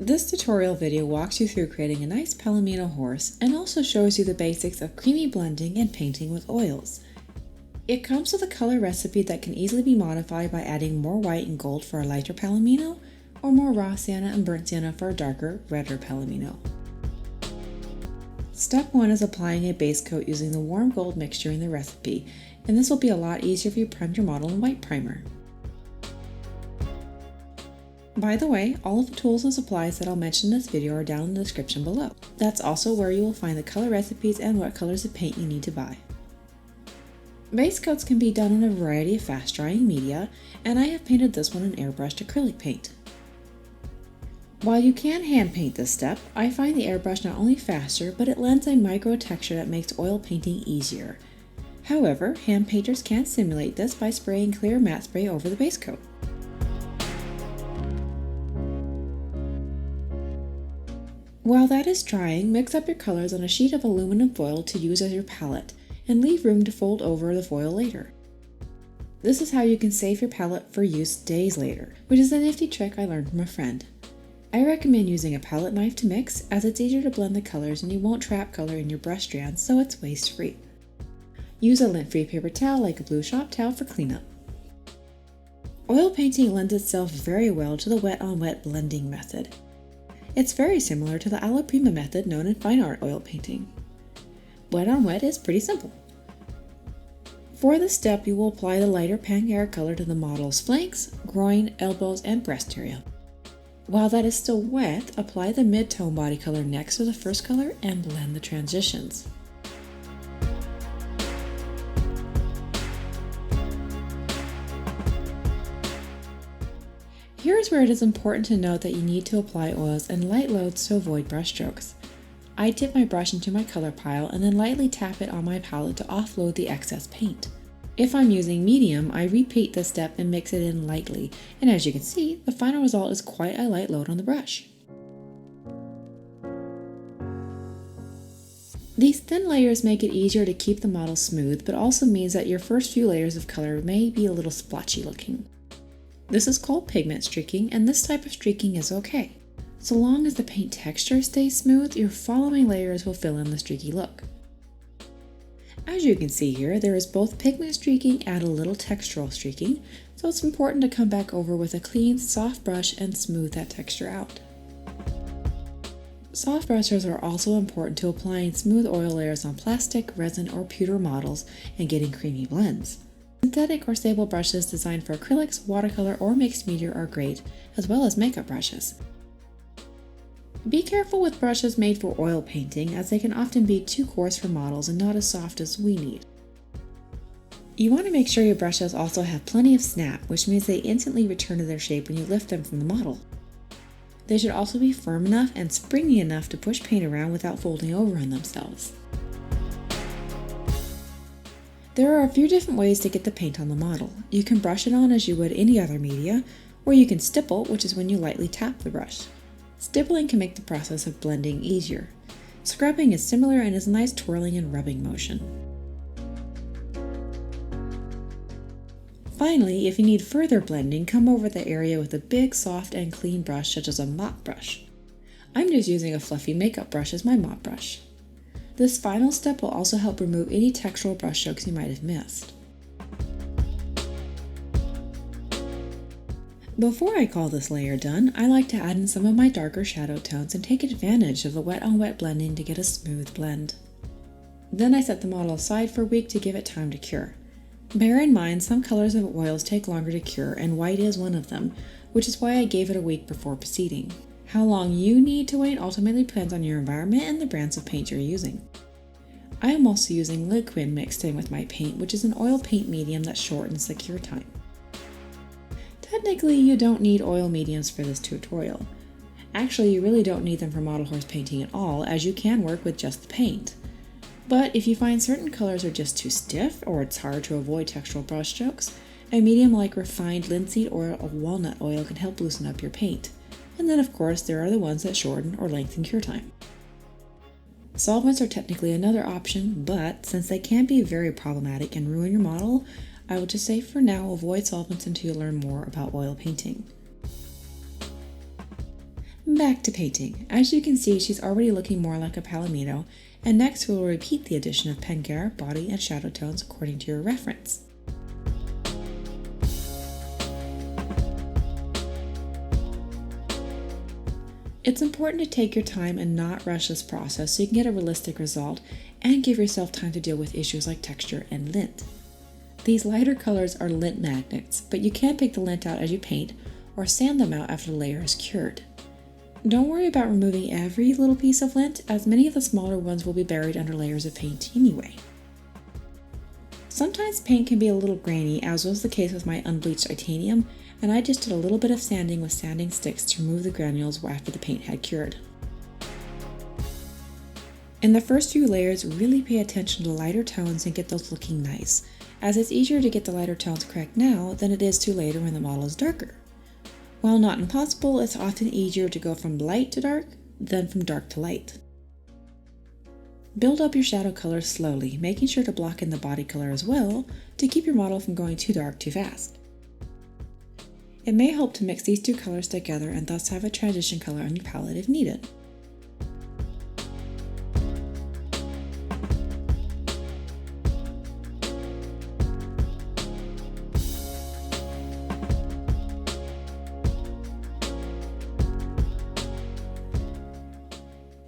This tutorial video walks you through creating a nice Palomino horse and also shows you the basics of creamy blending and painting with oils. It comes with a color recipe that can easily be modified by adding more white and gold for a lighter Palomino, or more raw sienna and burnt sienna for a darker, redder Palomino. Step 1 is applying a base coat using the warm gold mixture in the recipe, and this will be a lot easier if you prime your model in white primer. By the way, all of the tools and supplies that I'll mention in this video are down in the description below. That's also where you will find the color recipes and what colors of paint you need to buy. Base coats can be done in a variety of fast drying media, and I have painted this one in airbrushed acrylic paint. While you can hand paint this step, I find the airbrush not only faster, but it lends a micro texture that makes oil painting easier. However, hand painters can simulate this by spraying clear matte spray over the base coat. While that is drying, mix up your colors on a sheet of aluminum foil to use as your palette, and leave room to fold over the foil later. This is how you can save your palette for use days later, which is a nifty trick I learned from a friend. I recommend using a palette knife to mix, as it's easier to blend the colors and you won't trap color in your brush strands, so it's waste-free. Use a lint-free paper towel like a blue shop towel for cleanup. Oil painting lends itself very well to the wet-on-wet blending method. It's very similar to the Alla Prima method known in fine art oil painting. Wet on wet is pretty simple. For this step, you will apply the lighter Pangare color to the model's flanks, groin, elbows, and breast area. While that is still wet, apply the mid-tone body color next to the first color and blend the transitions. Here's where it is important to note that you need to apply oils in light loads to avoid brush strokes. I dip my brush into my color pile and then lightly tap it on my palette to offload the excess paint. If I'm using medium, I repeat this step and mix it in lightly, and as you can see, the final result is quite a light load on the brush. These thin layers make it easier to keep the model smooth, but also means that your first few layers of color may be a little splotchy looking. This is called pigment streaking, and this type of streaking is okay. So long as the paint texture stays smooth, your following layers will fill in the streaky look. As you can see here, there is both pigment streaking and a little textural streaking, so it's important to come back over with a clean, soft brush and smooth that texture out. Soft brushes are also important to applying smooth oil layers on plastic, resin, or pewter models and getting creamy blends. Synthetic or stable brushes designed for acrylics, watercolor, or mixed media are great, as well as makeup brushes. Be careful with brushes made for oil painting, as they can often be too coarse for models and not as soft as we need. You want to make sure your brushes also have plenty of snap, which means they instantly return to their shape when you lift them from the model. They should also be firm enough and springy enough to push paint around without folding over on themselves. There are a few different ways to get the paint on the model. You can brush it on as you would any other media, or you can stipple, which is when you lightly tap the brush. Stippling can make the process of blending easier. Scrubbing is similar and is a nice twirling and rubbing motion. Finally, if you need further blending, come over the area with a big, soft, and clean brush such as a mop brush. I'm just using a fluffy makeup brush as my mop brush. This final step will also help remove any textural brush strokes you might have missed. Before I call this layer done, I like to add in some of my darker shadow tones and take advantage of the wet-on-wet blending to get a smooth blend. Then I set the model aside for a week to give it time to cure. Bear in mind, some colors of oils take longer to cure, and white is one of them, which is why I gave it a week before proceeding. How long you need to wait ultimately depends on your environment and the brands of paint you're using. I am also using liquid mixed in with my paint, which is an oil paint medium that shortens the cure time. Technically, you don't need oil mediums for this tutorial. Actually, you really don't need them for model horse painting at all, as you can work with just the paint. But if you find certain colors are just too stiff, or it's hard to avoid textural brush strokes, a medium like refined linseed oil or walnut oil can help loosen up your paint. And then of course there are the ones that shorten or lengthen cure time. Solvents are technically another option, but since they can be very problematic and ruin your model, I will just say for now avoid solvents until you learn more about oil painting. Back to painting. As you can see, she's already looking more like a Palomino, and next we'll repeat the addition of Pangare, body, and shadow tones according to your reference. It's important to take your time and not rush this process so you can get a realistic result and give yourself time to deal with issues like texture and lint. These lighter colors are lint magnets, but you can pick the lint out as you paint or sand them out after the layer is cured. Don't worry about removing every little piece of lint, as many of the smaller ones will be buried under layers of paint anyway. Sometimes paint can be a little grainy, as was the case with my unbleached titanium, and I just did a little bit of sanding with sanding sticks to remove the granules after the paint had cured. In the first few layers, really pay attention to the lighter tones and get those looking nice, as it's easier to get the lighter tones correct now than it is to later when the model is darker. While not impossible, it's often easier to go from light to dark than from dark to light. Build up your shadow colors slowly, making sure to block in the body color as well to keep your model from going too dark too fast. It may help to mix these two colors together and thus have a transition color on your palette if needed.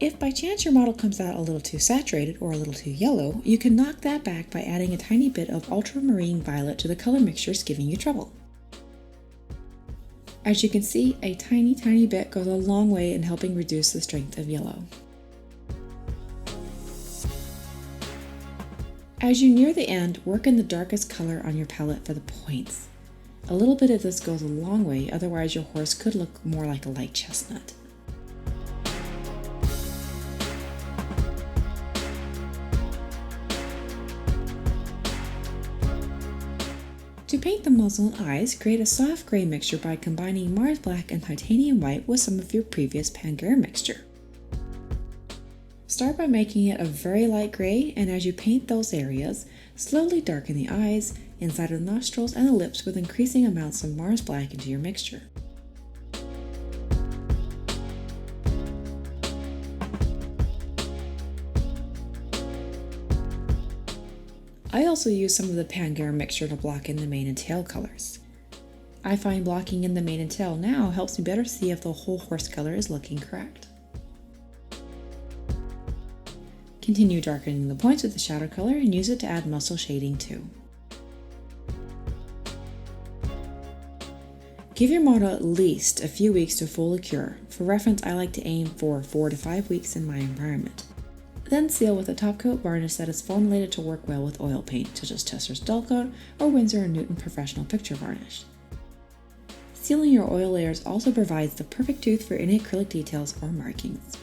If by chance your model comes out a little too saturated or a little too yellow, you can knock that back by adding a tiny bit of ultramarine violet to the color mixtures giving you trouble. As you can see, a tiny bit goes a long way in helping reduce the strength of yellow. As you near the end, work in the darkest color on your palette for the points. A little bit of this goes a long way, otherwise your horse could look more like a light chestnut. To paint the muzzle and eyes, create a soft gray mixture by combining Mars Black and Titanium White with some of your previous Pangare mixture. Start by making it a very light gray, and as you paint those areas, slowly darken the eyes, inside of the nostrils, and the lips with increasing amounts of Mars Black into your mixture. I also use some of the Pangare mixture to block in the mane and tail colors. I find blocking in the mane and tail now helps me better see if the whole horse color is looking correct. Continue darkening the points with the shadow color and use it to add muscle shading too. Give your model at least a few weeks to fully cure. For reference, I like to aim for 4 to 5 weeks in my environment. Then seal with a top coat varnish that is formulated to work well with oil paint, such as Tesser's Dull Coat or Winsor & Newton Professional Picture Varnish. Sealing your oil layers also provides the perfect tooth for any acrylic details or markings.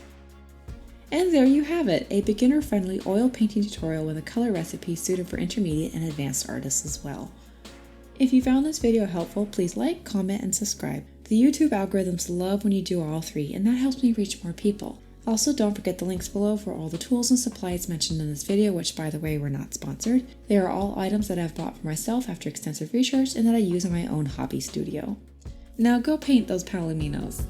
And there you have it, a beginner-friendly oil painting tutorial with a color recipe suited for intermediate and advanced artists as well. If you found this video helpful, please like, comment, and subscribe. The YouTube algorithms love when you do all three, and that helps me reach more people. Also, don't forget the links below for all the tools and supplies mentioned in this video, which, by the way, were not sponsored. They are all items that I've bought for myself after extensive research and that I use in my own hobby studio. Now go paint those Palominos.